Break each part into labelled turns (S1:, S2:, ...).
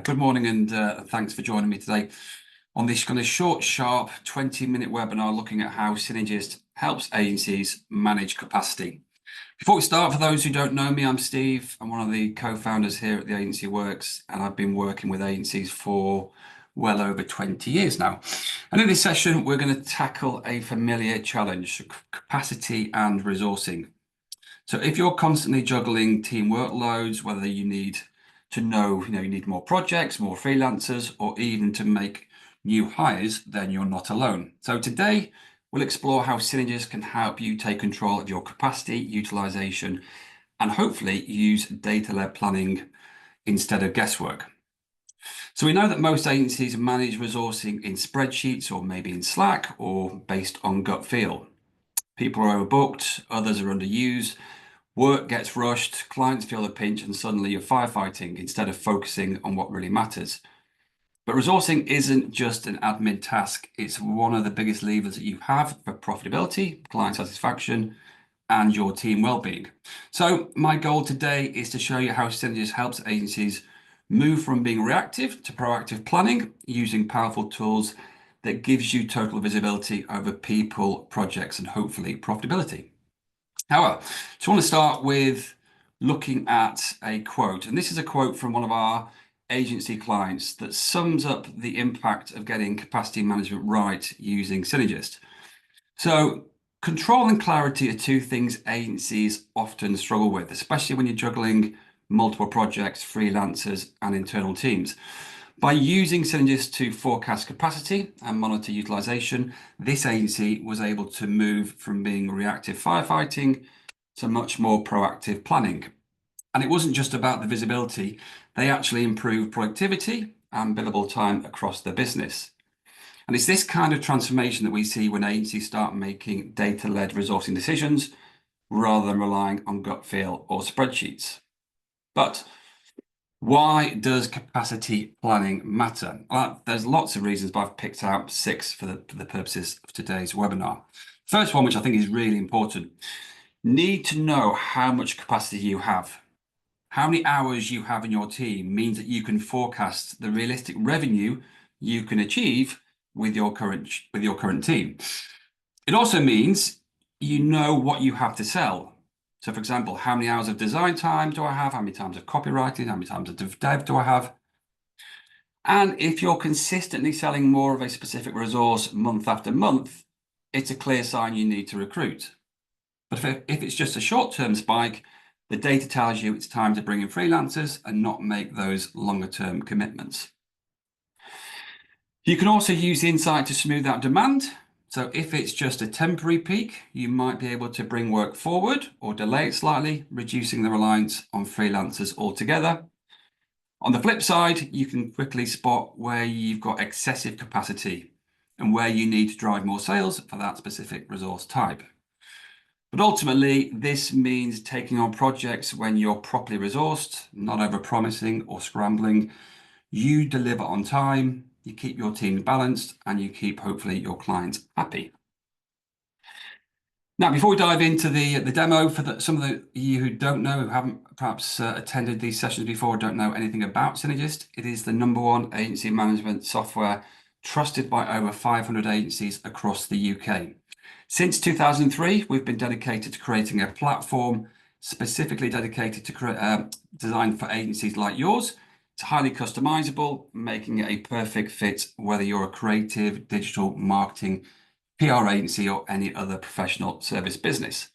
S1: Good morning and thanks for joining me today on this kind of short, sharp 20-minute webinar looking at how Synergist helps agencies manage capacity. Before we start, for those who don't know me, I'm Steve. I'm one of the co-founders here at the Agency Works, and I've been working with agencies for well over 20 years now. And in this session, we're going to tackle a familiar challenge, capacity and resourcing. So if you're constantly juggling team workloads, whether you need to know, you need more projects, more freelancers, or even to make new hires, then you're not alone. So today, we'll explore how Synergist can help you take control of your capacity, utilization, and hopefully use data-led planning instead of guesswork. So we know that most agencies manage resourcing in spreadsheets or maybe in Slack or based on gut feel. People are overbooked, others are underused, work gets rushed, clients feel the pinch, and suddenly you're firefighting instead of focusing on what really matters. But resourcing isn't just an admin task. It's one of the biggest levers that you have for profitability, client satisfaction, and your team well-being. So my goal today is to show you how Synergist helps agencies move from being reactive to proactive planning using powerful tools that gives you total visibility over people, projects, and hopefully profitability. However, I just want to start with looking at a quote, and this is a quote from one of our agency clients that sums up the impact of getting capacity management right using Synergist. So control and clarity are two things agencies often struggle with, especially when you're juggling multiple projects, freelancers, and internal teams. By using Synergist to forecast capacity and monitor utilization, this agency was able to move from being reactive firefighting to much more proactive planning. And it wasn't just about the visibility, they actually improved productivity and billable time across their business. And it's this kind of transformation that we see when agencies start making data-led resourcing decisions rather than relying on gut feel or spreadsheets. But why does capacity planning matter? Well, there's lots of reasons, but I've picked out 6 for the purposes of today's webinar. First one, which I think is really important, need to know how much capacity you have. How many hours you have in your team means that you can forecast the realistic revenue you can achieve with your current team. It also means you know what you have to sell. So for example, how many hours of design time do I have? How many times of copywriting? How many times of dev do I have? And if you're consistently selling more of a specific resource month after month, it's a clear sign you need to recruit. But if it's just a short-term spike, the data tells you it's time to bring in freelancers and not make those longer-term commitments. You can also use the insight to smooth out demand. So if it's just a temporary peak, you might be able to bring work forward or delay it slightly, reducing the reliance on freelancers altogether. On the flip side, you can quickly spot where you've got excessive capacity and where you need to drive more sales for that specific resource type. But ultimately, this means taking on projects when you're properly resourced, not over-promising or scrambling. You deliver on time, you keep your team balanced, and you keep, hopefully, your clients happy. Now, before we dive into the demo, for some of you who don't know, who haven't perhaps attended these sessions before, don't know anything about Synergist, it is the #1 agency management software trusted by over 500 agencies across the UK. Since 2003, we've been dedicated to creating a platform specifically dedicated to designed for agencies like yours. It's highly customizable, making it a perfect fit whether you're a creative, digital, marketing, PR agency, or any other professional service business.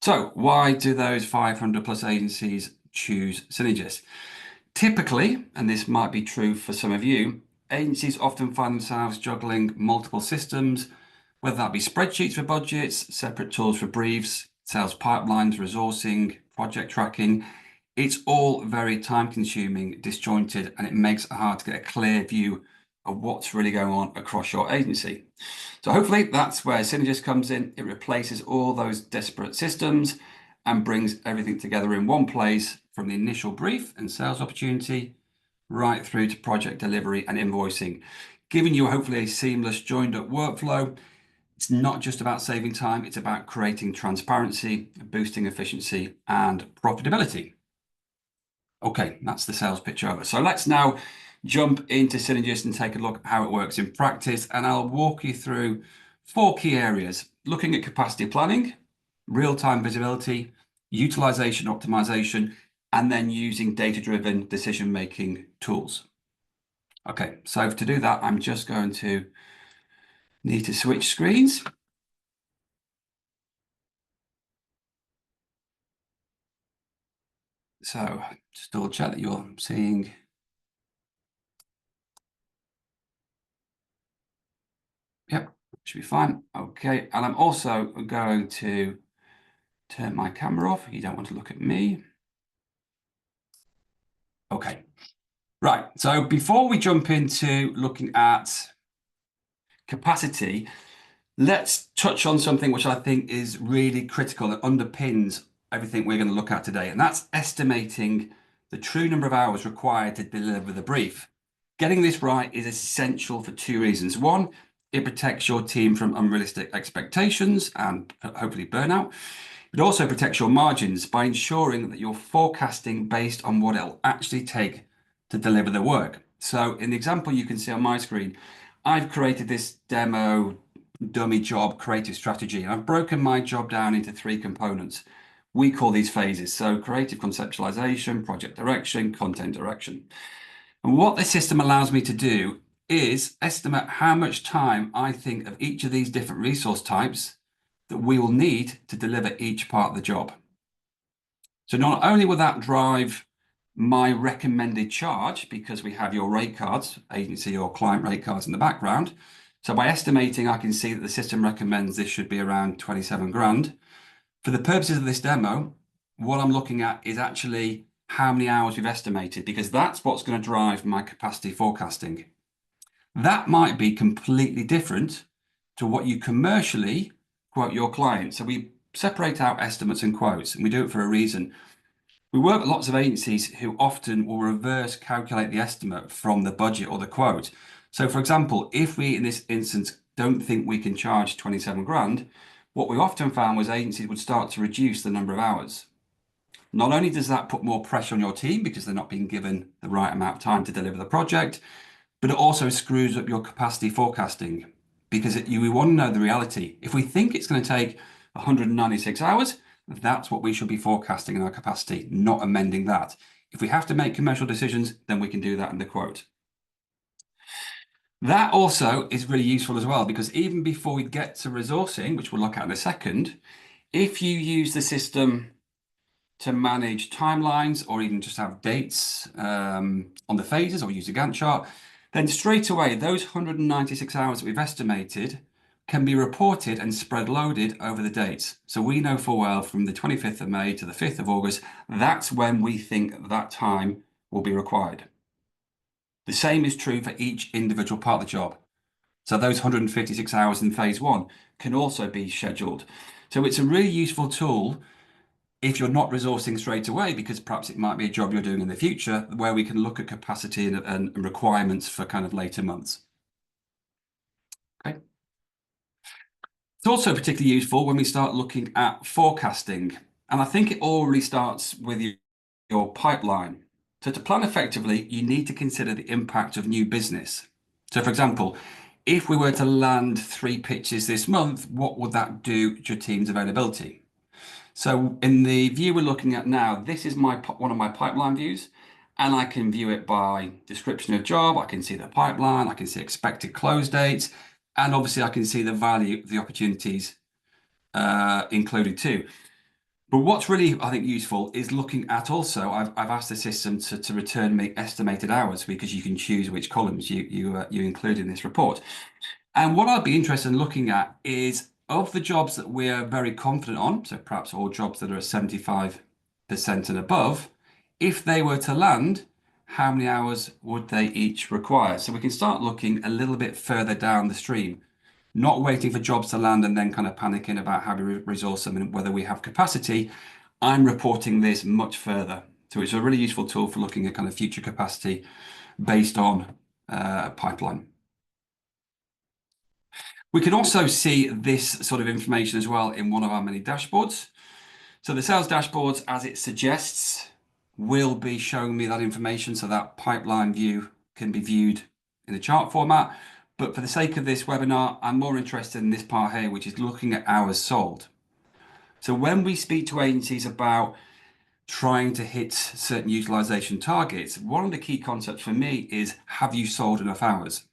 S1: So why do those 500 plus agencies choose Synergist? Typically, and this might be true for some of you, agencies often find themselves juggling multiple systems, whether that be spreadsheets for budgets, separate tools for briefs, sales pipelines, resourcing, project tracking. It's all very time consuming, disjointed, and it makes it hard to get a clear view of what's really going on across your agency. So hopefully that's where Synergist comes in. It replaces all those disparate systems and brings everything together in one place, from the initial brief and sales opportunity right through to project delivery and invoicing, giving you hopefully a seamless joined up workflow. It's not just about saving time, it's about creating transparency, boosting efficiency and profitability. Okay, that's the sales pitch over. So let's now jump into Synergist and take a look at how it works in practice. And I'll walk you through four key areas: looking at capacity planning, real-time visibility, utilization optimization, and then using data-driven decision-making tools. Okay, so to do that, I'm just going to need to switch screens. So just double check that you're seeing. Yep, should be fine. Okay, and I'm also going to turn my camera off. You don't want to look at me. Okay, right. So before we jump into looking at capacity, let's touch on something which I think is really critical and underpins everything we're going to look at today, and that's estimating the true number of hours required to deliver the brief. Getting this right is essential for two reasons. One, it protects your team from unrealistic expectations and hopefully burnout. It also protects your margins by ensuring that you're forecasting based on what it'll actually take to deliver the work. So in the example you can see on my screen, I've created this demo dummy job creative strategy, and I've broken my job down into three components. We call these phases. So creative conceptualization, project direction, content direction. And what this system allows me to do is estimate how much time I think of each of these different resource types that we will need to deliver each part of the job. So not only will that drive my recommended charge, because we have your rate cards, agency or client rate cards in the background. So by estimating, I can see that the system recommends this should be around 27 grand. For the purposes of this demo, what I'm looking at is actually how many hours we've estimated, because that's what's going to drive my capacity forecasting. That might be completely different to what you commercially quote your client. So we separate out estimates and quotes, and we do it for a reason. We work with lots of agencies who often will reverse calculate the estimate from the budget or the quote. So for example, if we in this instance don't think we can charge 27 grand, what we often found was agencies would start to reduce the number of hours. Not only does that put more pressure on your team because they're not being given the right amount of time to deliver the project, but it also screws up your capacity forecasting because we want to know the reality. If we think it's going to take 196 hours, that's what we should be forecasting in our capacity, not amending that. If we have to make commercial decisions, then we can do that in the quote. That also is really useful as well, because even before we get to resourcing, which we'll look at in a second, if you use the system to manage timelines or even just have dates on the phases or use a Gantt chart, then straight away, those 196 hours that we've estimated can be reported and spread loaded over the dates. So we know full well from the 25th of May to the 5th of August, that's when we think that time will be required. The same is true for each individual part of the job. So those 156 hours in phase one can also be scheduled. So it's a really useful tool if you're not resourcing straight away, because perhaps it might be a job you're doing in the future where we can look at capacity and requirements for kind of later months. Okay. It's also particularly useful when we start looking at forecasting. And I think it all really starts with your pipeline. So to plan effectively, you need to consider the impact of new business. So for example, if we were to land 3 pitches this month, what would that do to your team's availability? So in the view we're looking at now, this is one of my pipeline views, and I can view it by description of job. I can see the pipeline, I can see expected close dates, and obviously I can see the value of the opportunities included too. But what's really, I think, useful is looking at also, I've asked the system to return me estimated hours, because you can choose which columns you include in this report. And what I'd be interested in looking at is, of the jobs that we're very confident on, so perhaps all jobs that are at 75% and above, if they were to land, how many hours would they each require? So we can start looking a little bit further down the stream, not waiting for jobs to land and then kind of panicking about how to resource them and whether we have capacity. I'm reporting this much further. So it's a really useful tool for looking at kind of future capacity based on a pipeline. We can also see this sort of information as well in one of our many dashboards. So the sales dashboards, as it suggests, will be showing me that information, so that pipeline view can be viewed in the chart format. But for the sake of this webinar, I'm more interested in this part here, which is looking at hours sold. So when we speak to agencies about trying to hit certain utilization targets, one of the key concepts for me is, have you sold enough hours?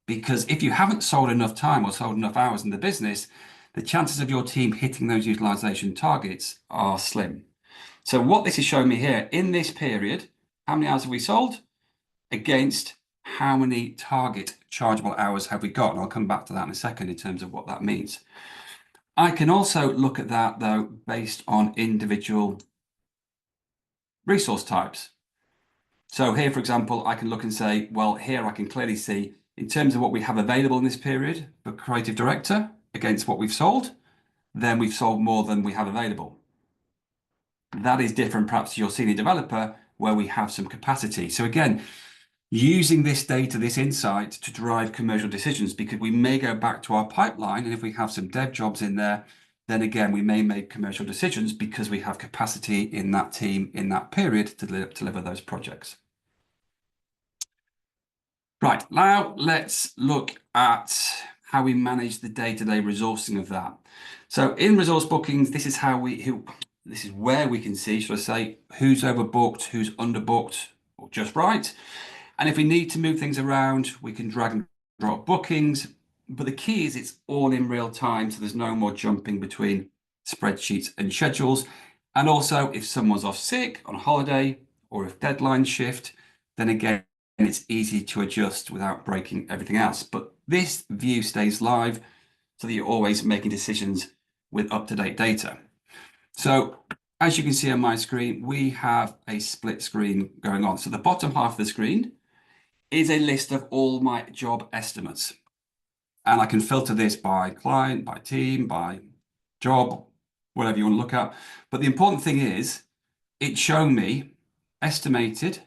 S1: Because if you haven't sold enough time or sold enough hours in the business, the chances of your team hitting those utilization targets are slim. So what this is showing me here, in this period, how many hours have we sold against how many target chargeable hours have we got? And I'll come back to that in a second in terms of what that means. I can also look at that, though, based on individual resource types. So here, for example, I can look and say, well, here I can clearly see in terms of what we have available in this period for creative director against what we've sold, then we've sold more than we have available. That is different perhaps to your senior developer where we have some capacity. So again, using this data, this insight to drive commercial decisions, because we may go back to our pipeline, and if we have some dev jobs in there, then again, we may make commercial decisions because we have capacity in that team in that period to deliver those projects. Right, now let's look at how we manage the day-to-day resourcing of that. So in resource bookings, this is where we can see, should I say, who's overbooked, who's underbooked, or just right. And if we need to move things around, we can drag and drop bookings. But the key is it's all in real time, so there's no more jumping between spreadsheets and schedules. And also, if someone's off sick, on holiday, or if deadlines shift, then again, it's easy to adjust without breaking everything else. But this view stays live so that you're always making decisions with up-to-date data. So as you can see on my screen, we have a split screen going on. So the bottom half of the screen is a list of all my job estimates. And I can filter this by client, by team, by job, whatever you want to look at. But the important thing is it's showing me estimated,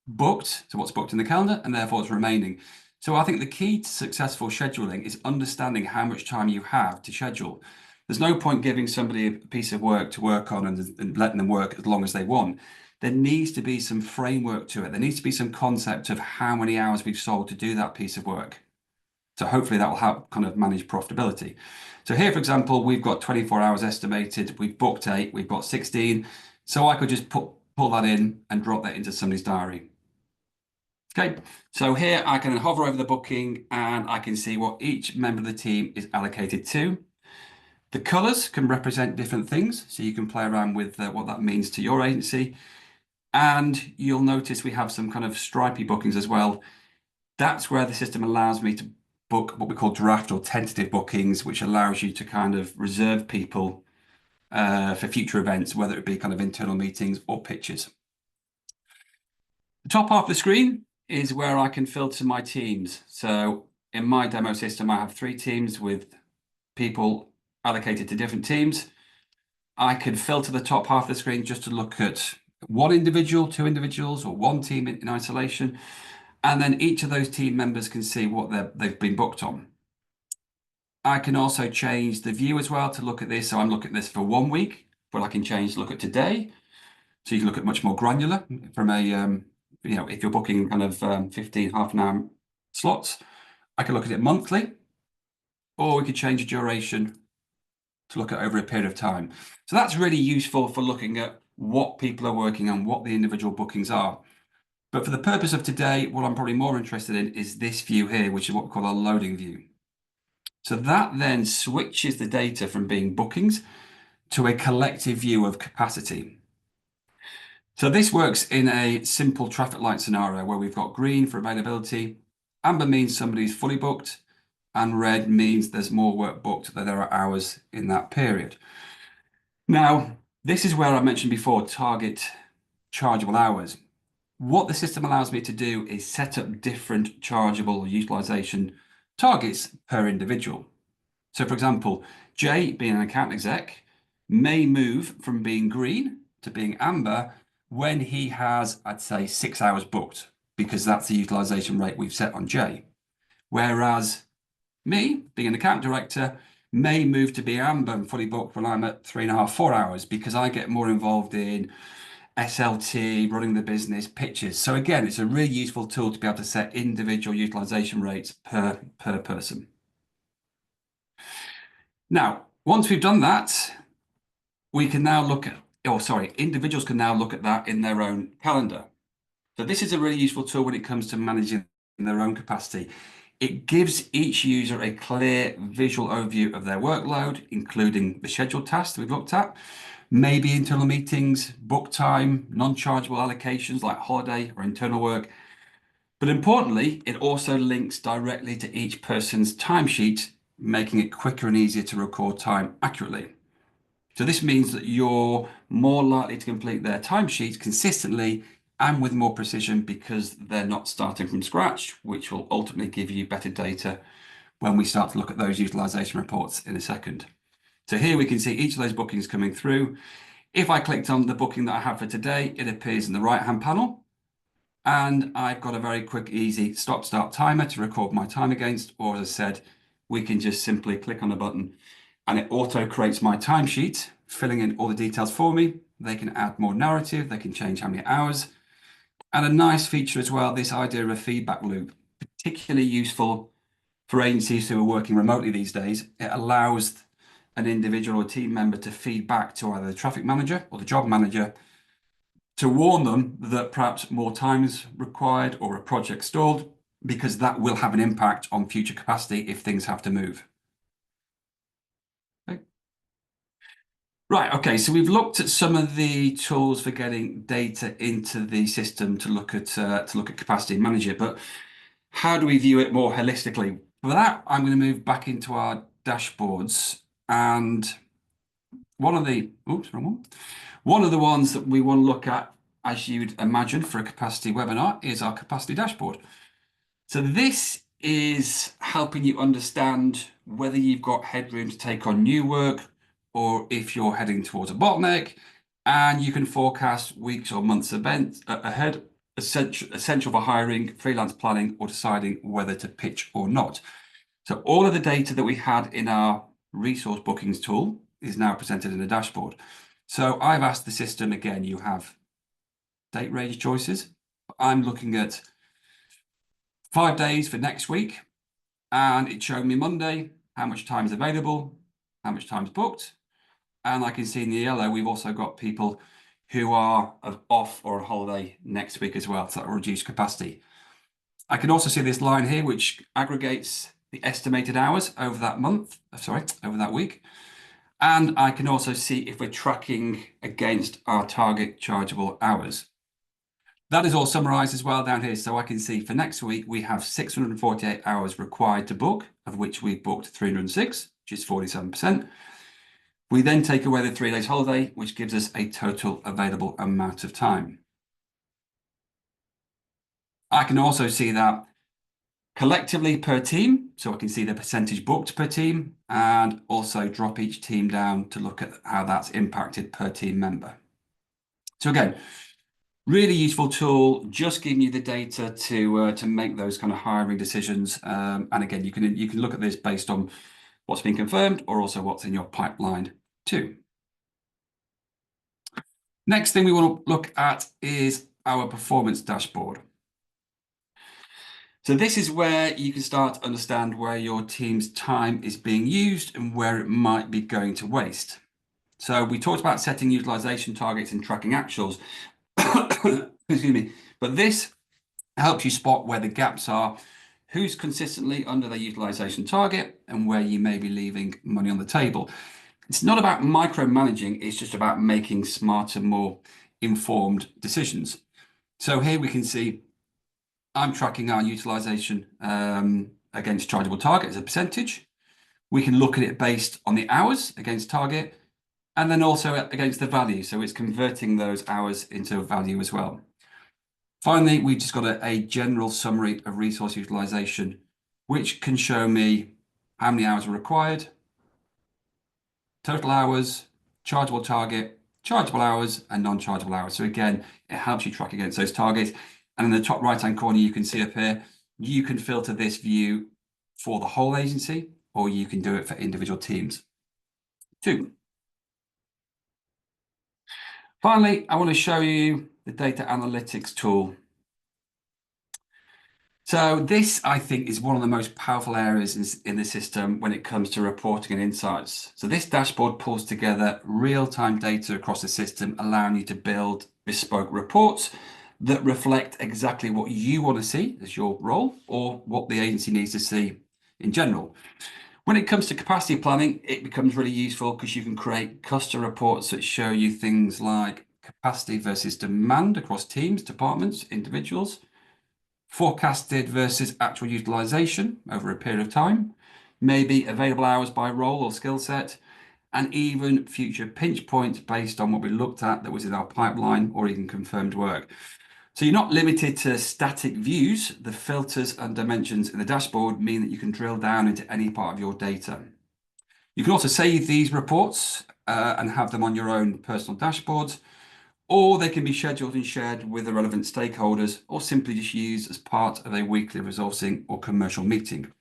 S1: booked, so what's booked in the calendar, and therefore it's remaining. So I think the key to successful scheduling is understanding how much time you have to schedule. There's no point giving somebody a piece of work to work on and letting them work as long as they want. There needs to be some framework to it. There needs to be some concept of how many hours we've sold to do that piece of work. So hopefully that will help kind of manage profitability. So here, for example, we've got 24 hours estimated. We've booked 8, we've got 16. So I could just pull that in and drop that into somebody's diary. Okay, so here I can hover over the booking and I can see what each member of the team is allocated to. The colors can represent different things, so you can play around with what that means to your agency. And you'll notice we have some kind of stripy bookings as well. That's where the system allows me to book what we call draft or tentative bookings, which allows you to kind of reserve people for future events, whether it be kind of internal meetings or pitches. The top half of the screen is where I can filter my teams. So in my demo system, I have 3 teams with people allocated to different teams. I could filter the top half of the screen just to look at 1 individual, 2 individuals, or 1 team in isolation. And then each of those team members can see what they've been booked on. I can also change the view as well to look at this. So I'm looking at this for 1 week, but I can change to look at today. So you can look at much more granular from a, if you're booking kind of 15 half an hour slots, I can look at it monthly, or we could change the duration to look at over a period of time. So that's really useful for looking at what people are working on, what the individual bookings are. But for the purpose of today, what I'm probably more interested in is this view here, which is what we call our loading view. So that then switches the data from being bookings to a collective view of capacity. So this works in a simple traffic light scenario where we've got green for availability, amber means somebody's fully booked, and red means there's more work booked, that there are hours in that period. Now, this is where I mentioned before, target chargeable hours. What the system allows me to do is set up different chargeable utilization targets per individual. So for example, Jay, being an account exec, may move from being green to being amber when he has, I'd say, 6 hours booked, because that's the utilization rate we've set on Jay. Whereas me, being an account director, may move to be amber and fully booked when I'm at 3.5, 4 hours, because I get more involved in SLT, running the business, pitches. So again, it's a really useful tool to be able to set individual utilization rates per person. Now, once we've done that, we can now look at, individuals can now look at that in their own calendar. So this is a really useful tool when it comes to managing their own capacity. It gives each user a clear visual overview of their workload, including the scheduled tasks that we've looked at, maybe internal meetings, book time, non-chargeable allocations like holiday or internal work. But importantly, it also links directly to each person's timesheet, making it quicker and easier to record time accurately. So this means that you're more likely to complete their timesheets consistently and with more precision because they're not starting from scratch, which will ultimately give you better data when we start to look at those utilization reports in a second. So here we can see each of those bookings coming through. If I clicked on the booking that I have for today, it appears in the right-hand panel. And I've got a very quick, easy stop-start timer to record my time against, or as I said, we can just simply click on a button and it auto creates my timesheet, filling in all the details for me. They can add more narrative, they can change how many hours. And a nice feature as well, this idea of a feedback loop, particularly useful for agencies who are working remotely these days. It allows an individual or team member to feed back to either the traffic manager or the job manager to warn them that perhaps more time is required or a project stalled, because that will have an impact on future capacity if things have to move. Okay. Right, okay, so we've looked at some of the tools for getting data into the system to look at capacity and manage it, but how do we view it more holistically? For that, I'm going to move back into our dashboards, and one of the ones that we want to look at, as you'd imagine for a capacity webinar, is our capacity dashboard. So this is helping you understand whether you've got headroom to take on new work or if you're heading towards a bottleneck, and you can forecast weeks or months ahead, essential for hiring, freelance planning, or deciding whether to pitch or not. So all of the data that we had in our resource bookings tool is now presented in a dashboard. So I've asked the system again, you have date range choices. I'm looking at 5 days for next week, and it showed me Monday, how much time is available, how much time is booked. And I can see in the yellow, we've also got people who are off or on holiday next week as well, so that will reduce capacity. I can also see this line here, which aggregates the estimated hours over that over that week. And I can also see if we're tracking against our target chargeable hours. That is all summarized as well down here. So I can see for next week, we have 648 hours required to book, of which we've booked 306, which is 47%. We then take away the 3 days holiday, which gives us a total available amount of time. I can also see that collectively per team, so I can see the percentage booked per team, and also drop each team down to look at how that's impacted per team member. So again, really useful tool, just giving you the data to make those kind of hiring decisions. And again, you can look at this based on what's been confirmed or also what's in your pipeline too. Next thing we want to look at is our performance dashboard. So this is where you can start to understand where your team's time is being used and where it might be going to waste. So we talked about setting utilization targets and tracking actuals. Excuse me. But this helps you spot where the gaps are, who's consistently under their utilization target, and where you may be leaving money on the table. It's not about micromanaging, it's just about making smarter, more informed decisions. So here we can see I'm tracking our utilization against chargeable target as a percentage. We can look at it based on the hours against target, and then also against the value. So it's converting those hours into value as well. Finally, we've just got a general summary of resource utilization, which can show me how many hours are required, total hours, chargeable target, chargeable hours, and non-chargeable hours. So again, it helps you track against those targets. And in the top right-hand corner, you can see up here, you can filter this view for the whole agency, or you can do it for individual teams too. Finally, I want to show you the data analytics tool. So this, I think, is one of the most powerful areas in the system when it comes to reporting and insights. So this dashboard pulls together real-time data across the system, allowing you to build bespoke reports that reflect exactly what you want to see as your role or what the agency needs to see in general. When it comes to capacity planning, it becomes really useful because you can create custom reports that show you things like capacity versus demand across teams, departments, individuals, forecasted versus actual utilization over a period of time, maybe available hours by role or skill set, and even future pinch points based on what we looked at that was in our pipeline or even confirmed work. So you're not limited to static views. The filters and dimensions in the dashboard mean that you can drill down into any part of your data. You can also save these reports and have them on your own personal dashboards, or they can be scheduled and shared with the relevant stakeholders, or simply just used as part of a weekly resourcing or commercial meeting.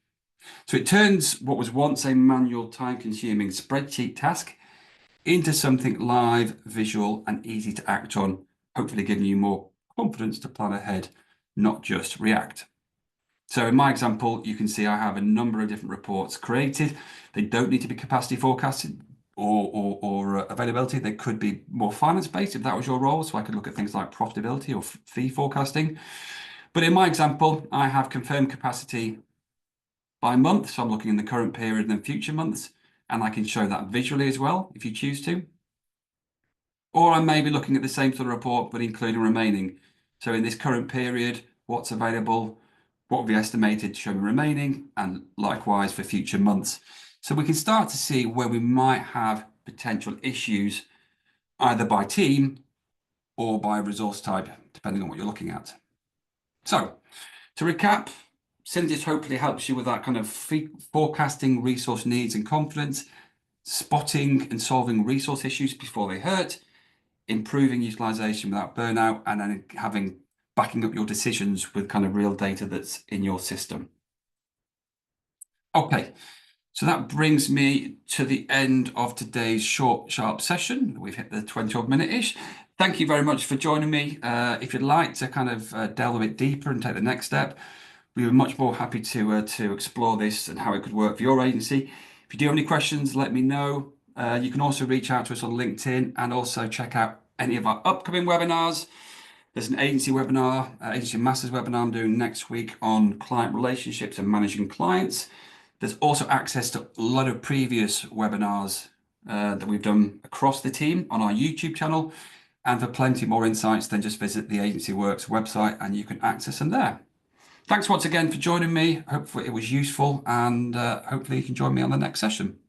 S1: So it turns what was once a manual, time-consuming spreadsheet task into something live, visual, and easy to act on, hopefully giving you more confidence to plan ahead, not just react. So in my example, you can see I have a number of different reports created. They don't need to be capacity forecasted or availability. They could be more finance-based if that was your role. So I could look at things like profitability or fee forecasting. But in my example, I have confirmed capacity by month. So I'm looking in the current period and then future months. And I can show that visually as well, if you choose to. Or I may be looking at the same sort of report, but including remaining. So in this current period, what's available, what have we estimated to show me remaining, and likewise for future months. So we can start to see where we might have potential issues, either by team or by resource type, depending on what you're looking at. So to recap, Synergist hopefully helps you with that kind of forecasting resource needs and confidence, spotting and solving resource issues before they hurt, improving utilization without burnout, and then backing up your decisions with kind of real data that's in your system. Okay, so that brings me to the end of today's short, sharp session. We've hit the 20-odd minute-ish. Thank you very much for joining me. If you'd like to kind of delve a bit deeper and take the next step, we were much more happy to explore this and how it could work for your agency. If you do have any questions, let me know. You can also reach out to us on LinkedIn and also check out any of our upcoming webinars. There's an agency webinar, agency masters webinar I'm doing next week on client relationships and managing clients. There's also access to a lot of previous webinars that we've done across the team on our YouTube channel. And for plenty more insights, then just visit the Agency Works website and you can access them there. Thanks once again for joining me. Hopefully it was useful, and hopefully you can join me on the next session.